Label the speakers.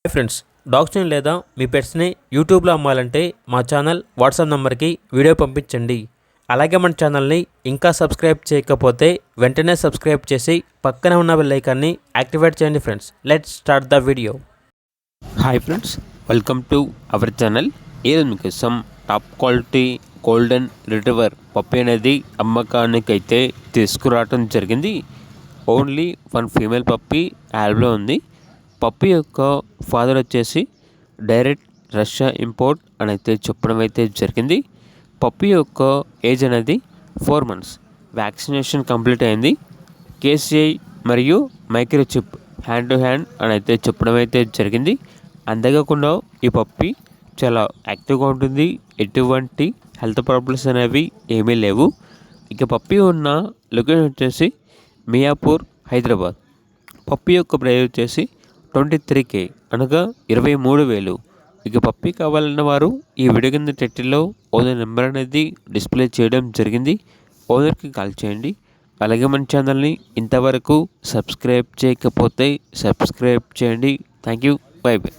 Speaker 1: Hi friends, డాగ్స్ని లేదా మీ పెట్స్ని యూట్యూబ్లో అమ్మాలంటే మా ఛానల్ వాట్సాప్ నెంబర్కి వీడియో పంపించండి. అలాగే మన ఛానల్ని ఇంకా సబ్స్క్రైబ్ చేయకపోతే వెంటనే సబ్స్క్రైబ్ చేసి పక్కనే ఉన్న బెల్ ఐకాన్ని యాక్టివేట్ చేయండి. Friends, let's start the video.
Speaker 2: Hi friends, welcome to our channel. ఈరోజు మీకోసం టాప్ క్వాలిటీ గోల్డెన్ రిట్రీవర్ పప్పి అనేది అమ్మకానికైతే తీసుకురావడం జరిగింది. ఓన్లీ వన్ ఫీమేల్ పప్పి యాల్బ్లో ఉంది. పప్పి యొక్క ఫాదర్ వచ్చేసి డైరెక్ట్ రష్యా ఇంపోర్ట్ అని అయితే చెప్పడం అయితే జరిగింది. పప్పి యొక్క ఏజ్ అనేది 4 months. వ్యాక్సినేషన్ కంప్లీట్ అయింది. కేసీఐ మరియు మైక్రోచిప్ హ్యాండ్ టు హ్యాండ్ అని అయితే చెప్పడం అయితే జరిగింది. అంతేకాకుండా ఈ పప్పి చాలా యాక్టివ్గా ఉంటుంది. ఎటువంటి హెల్త్ ప్రాబ్లమ్స్ అనేవి ఏమీ లేవు. ఇక పప్పి ఉన్న లొకేషన్ వచ్చేసి మియాపూర్, హైదరాబాద్. పప్పి యొక్క ప్రైస్ వచ్చేసి 23K, అనగా 23,000. ఇక పప్పి కావాలన్న వారు ఈ వీడియో కింద టైటిల్లో ఓనర్ నెంబర్ అనేది డిస్ప్లే చేయడం జరిగింది. ఓనర్కి కాల్ చేయండి. అలాగే మన ఛానల్ని ఇంతవరకు సబ్స్క్రైబ్ చేయకపోతే సబ్స్క్రైబ్ చేయండి. Thank you. By by.